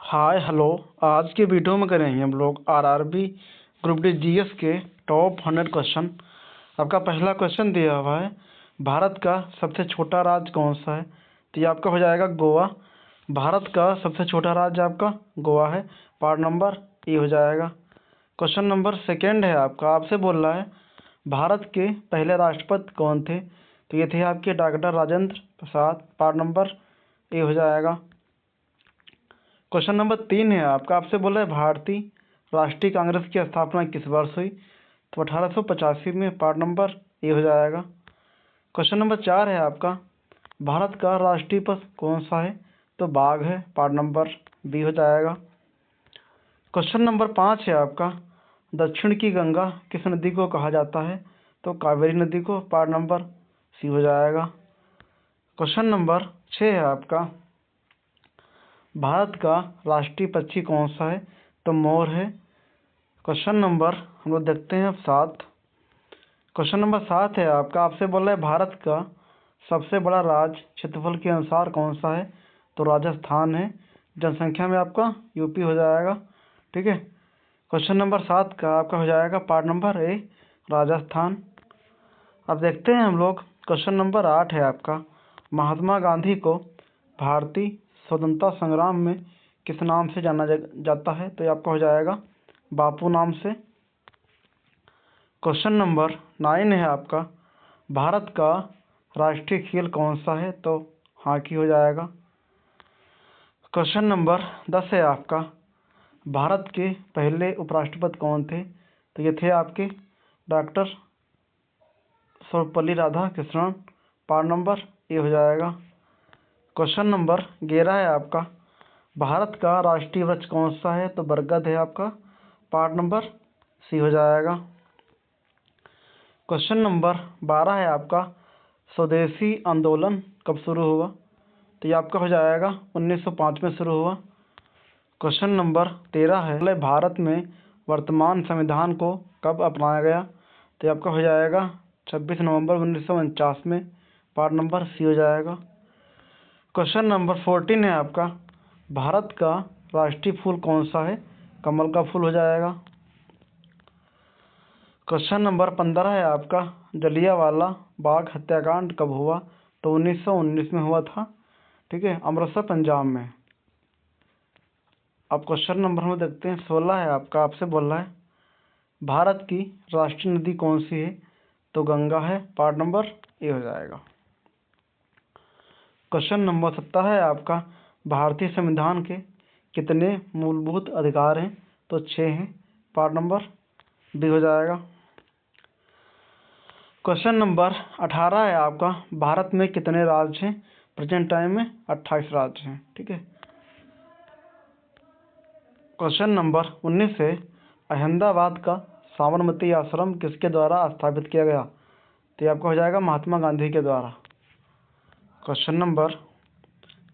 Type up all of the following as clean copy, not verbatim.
Hi hello. आज के video में करेंगे हम लोग आरआरबी ग्रुप डी जीएस के टॉप 100 क्वेश्चन। आपका पहला क्वेश्चन दिया हुआ है, भारत का सबसे छोटा राज्य कौन सा है? तो ये आपका हो जाएगा गोवा। भारत का सबसे छोटा राज्य आपका गोवा है। पार्ट नंबर ए हो जाएगा। क्वेश्चन नंबर सेकेंड है आपका, आपसे बोल रहा है भारत के पहले राष्ट्रपति कौन थे? तो ये थे आपके doctor Rajendra Prasad. Part number A हो जाएगा। क्वेश्चन नंबर 3 है आपका, आपसे बोला है भारतीय राष्ट्रीय कांग्रेस की स्थापना किस वर्ष हुई? तो 1885 में। पार्ट नंबर ए हो जाएगा। क्वेश्चन नंबर 4 है आपका, भारत का राष्ट्रीय पशु कौन सा है? तो बाघ है। पार्ट नंबर बी हो जाएगा। क्वेश्चन नंबर 5 है आपका, दक्षिण की गंगा किस नदी को कहा जाता है? तो कावेरी नदी को। पार्ट नंबर सी हो जाएगा। क्वेश्चन नंबर 6 है आपका, भारत का राष्ट्रीय पक्षी कौन सा है? तो मोर है। क्वेश्चन नंबर हम लोग देखते हैं अब 7। क्वेश्चन नंबर 7 है आपका, आपसे बोला है भारत का सबसे बड़ा राज्य क्षेत्रफल के अनुसार कौन सा है? तो राजस्थान है। जनसंख्या में आपका यूपी हो जाएगा। ठीक है। क्वेश्चन नंबर 7 का आपका हो जाएगा पार्ट नंबर ए राजस्थान। अब देखते हैं हम लोग क्वेश्चन नंबर 8 है आपका, महात्मा गांधी को भारतीय स्वतंत्रता संग्राम में किस नाम से जाना जाता है? तो ये आपका हो जाएगा बापू नाम से। क्वेश्चन नंबर 9 है आपका, भारत का राष्ट्रीय खेल कौन सा है? तो हॉकी हो जाएगा। क्वेश्चन नंबर 10 है आपका, भारत के पहले उपराष्ट्रपति कौन थे? तो ये थे आपके doctor Sarvepalli Radhakrishnan. Part number A हो जाएगा। क्वेश्चन नंबर 11 है आपका, भारत का राष्ट्रीय वृक्ष कौन सा है? तो बरगद है आपका। पार्ट नंबर सी हो जाएगा। क्वेश्चन नंबर 12 है आपका, स्वदेशी आंदोलन कब शुरू हुआ? तो ये आपका हो जाएगा 1905 में शुरू हुआ। क्वेश्चन नंबर 13 है, भारत में वर्तमान संविधान को कब अपनाया गया? तो ये आपका हो जाएगा 26 नवंबर 1949 में। पार्ट नंबर सी हो जाएगा। क्वेश्चन नंबर 14 है आपका, भारत का राष्ट्रीय फूल कौन सा है? कमल का फूल हो जाएगा। क्वेश्चन नंबर 15 है आपका, जलियांवाला बाग हत्याकांड कब हुआ? तो 1919 में हुआ था। ठीक है, अमृतसर पंजाब में। अब क्वेश्चन नंबर हम देखते हैं 16 है आपका, आपसे बोल रहा है भारत की राष्ट्रीय नदी कौन सी है? तो गंगा है। पार्ट नंबर ए हो जाएगा। क्वेश्चन नंबर 17 है आपका, भारतीय संविधान के कितने मूलभूत अधिकार हैं? तो 6 हैं। पार्ट नंबर बी हो जाएगा। क्वेश्चन नंबर 18 है आपका, भारत में कितने राज्य हैं? प्रेजेंट टाइम में 28 राज्य हैं। ठीक है। क्वेश्चन नंबर 19 है, अहमदाबाद का साबरमती आश्रम किसके द्वारा स्थापित किया गया? तो ये आपका हो जाएगा महात्मा गांधी के द्वारा। क्वेश्चन नंबर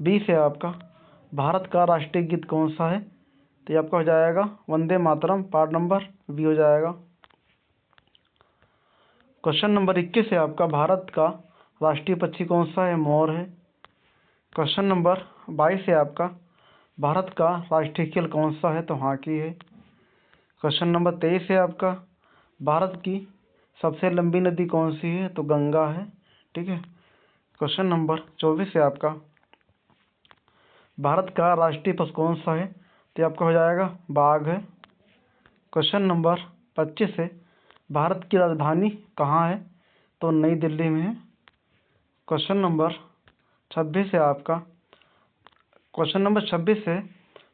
20 है आपका, भारत का राष्ट्रीय गीत कौन सा है? तो ये आपका हो जाएगा Vande Mataram. Part number B हो जाएगा। क्वेश्चन नंबर 21 है आपका, भारत का राष्ट्रीय पक्षी कौन सा है? मोर है। क्वेश्चन नंबर 22 है आपका, भारत का राष्ट्रीय खेल कौन सा है? तो हॉकी है। क्वेश्चन नंबर 23 है आपका, भारत की सबसे लंबी नदी कौन सी है? तो गंगा है। ठीक है। क्वेश्चन नंबर 24 है आपका, भारत का राष्ट्रीय पशु कौन सा है? तो आपका हो जाएगा बाघ है। क्वेश्चन नंबर 25 है, भारत की राजधानी कहाँ है? तो नई दिल्ली में है। क्वेश्चन नंबर 26 है आपका, क्वेश्चन नंबर 26 है,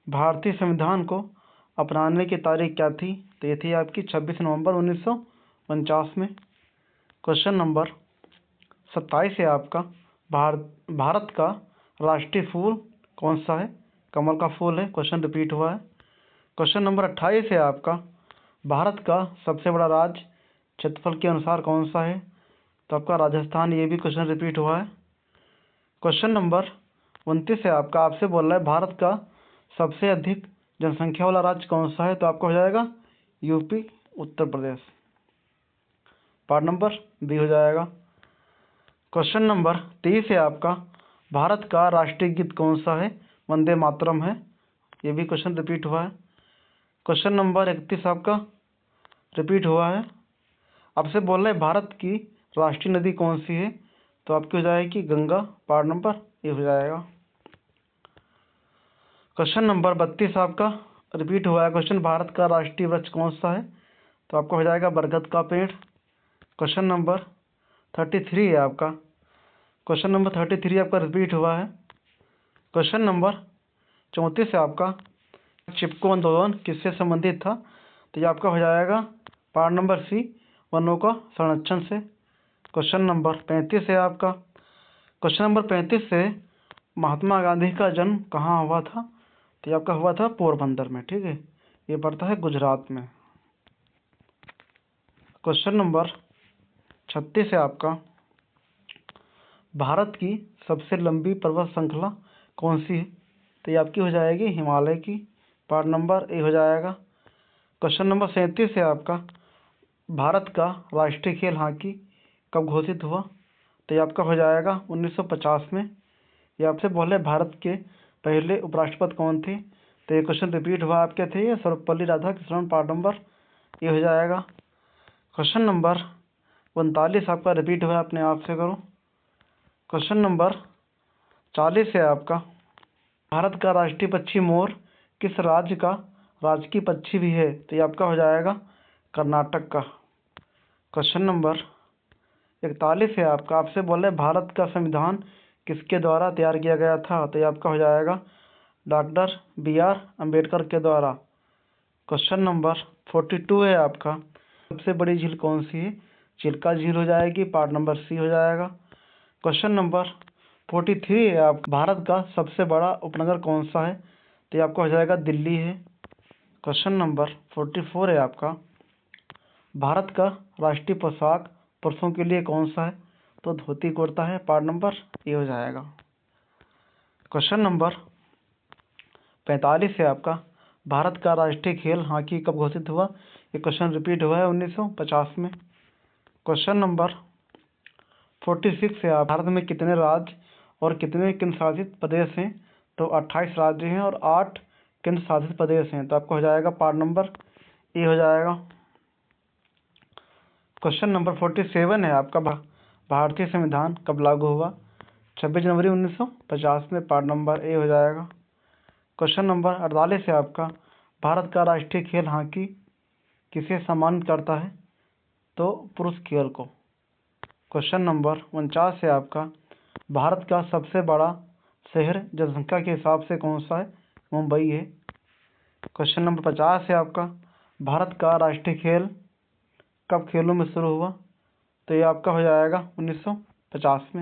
भारतीय संविधान को अपनाने की तारीख क्या थी? तो ये थी आपकी 26 नवंबर 1949 में। क्वेश्चन नंबर 27 है आपका, भारत का राष्ट्रीय फूल कौन सा है? कमल का फूल है। क्वेश्चन रिपीट हुआ है। क्वेश्चन नंबर 28 है आपका, भारत का सबसे बड़ा राज्य क्षेत्रफल के अनुसार कौन सा है? तो आपका राजस्थान। ये भी क्वेश्चन रिपीट हुआ है। क्वेश्चन नंबर 29 है आपका, आपसे बोल रहा है भारत का सबसे अधिक जनसंख्या वाला राज्य कौन सा है? तो आपका हो जाएगा UP Uttar Pradesh. Part number B हो जाएगा। क्वेश्चन नंबर 30 है आपका, भारत का राष्ट्रीय गीत कौन सा है? वंदे मातरम है। ये भी क्वेश्चन रिपीट हुआ है। क्वेश्चन नंबर 31 आपका रिपीट हुआ है। आपसे बोल रहे हैं भारत की राष्ट्रीय नदी कौन सी है, तो आपकी हो जाएगी गंगा, पार्ट नंबर ए हो जाएगा। क्वेश्चन नंबर 32 आपका रिपीट हुआ है क्वेश्चन, भारत का राष्ट्रीय वृक्ष कौन सा है, तो आपका हो जाएगा बरगद का पेड़। क्वेश्चन नंबर 33 है आपका, क्वेश्चन नंबर 33 आपका रिपीट हुआ है। क्वेश्चन नंबर 34 है आपका, चिपको आंदोलन किससे संबंधित था, तो ये आपका हो जाएगा पार्ट नंबर सी, वनों का संरक्षण से। क्वेश्चन नंबर 35 है आपका, क्वेश्चन नंबर 35 से महात्मा गांधी का जन्म कहाँ हुआ था, तो ये आपका हुआ था पोरबंदर में, ठीक है, ये पड़ता है गुजरात में। क्वेश्चन नंबर 36 है आपका, भारत की सबसे लंबी पर्वत श्रृंखला कौन सी है, तो ये आपकी हो जाएगी हिमालय की, पार्ट नंबर ए हो जाएगा। क्वेश्चन नंबर 37 है आपका, भारत का राष्ट्रीय खेल हॉकी कब घोषित हुआ, तो ये आपका हो जाएगा 1950 में। ये आपसे बोले भारत के पहले उपराष्ट्रपति कौन थे, तो ये क्वेश्चन रिपीट हुआ आपके थे, ये सर्वपल्ली राधाकृष्णन, पार्ट नंबर ये हो जाएगा। क्वेश्चन नंबर 39 आपका रिपीट हुआ, अपने आप से करो। क्वेश्चन नंबर 40 है आपका, भारत का राष्ट्रीय पक्षी मोर किस राज्य का राजकीय पक्षी भी है, तो ये आपका हो जाएगा कर्नाटक का। क्वेश्चन नंबर 41 है आपका, आपसे बोले भारत का संविधान किसके द्वारा तैयार किया गया था, तो ये आपका हो जाएगा डॉक्टर BR अम्बेडकर के द्वारा। क्वेश्चन नंबर 42 है आपका, सबसे बड़ी झील कौन सी है, चिल्का झील हो जाएगी, पार्ट नंबर सी हो जाएगा। क्वेश्चन नंबर 43 है आपका, भारत का सबसे बड़ा उपनगर कौन सा है, तो ये आपका हो जाएगा दिल्ली है। क्वेश्चन नंबर 44 है आपका, भारत का राष्ट्रीय पोशाक पुरुषों के लिए कौन सा है, तो धोती कुर्ता है, पार्ट नंबर ए हो जाएगा। क्वेश्चन नंबर 45 है आपका, भारत का राष्ट्रीय खेल हॉकी कब घोषित हुआ, ये क्वेश्चन रिपीट हुआ है 1950 में। क्वेश्चन नंबर 46 है, भारत में कितने राज्य और कितने केंद्र शासित प्रदेश हैं, तो 28 राज्य हैं और 8 केंद्र शासित प्रदेश हैं, तो आपको हो जाएगा पार्ट नंबर ए हो जाएगा। क्वेश्चन नंबर 47 है आपका, भारतीय संविधान कब लागू हुआ, 26 जनवरी 1950 में, पार्ट नंबर ए हो जाएगा। क्वेश्चन नंबर 48 है आपका, भारत का राष्ट्रीय खेल हॉकी किसे सम्मानित करता है, तो पुरुष खेल को। क्वेश्चन नंबर 49 है आपका, भारत का सबसे बड़ा शहर जनसंख्या के हिसाब से कौन सा है, मुंबई है। क्वेश्चन नंबर 50 है आपका, भारत का राष्ट्रीय खेल कब खेलों में शुरू हुआ, तो ये आपका हो जाएगा 1950 में।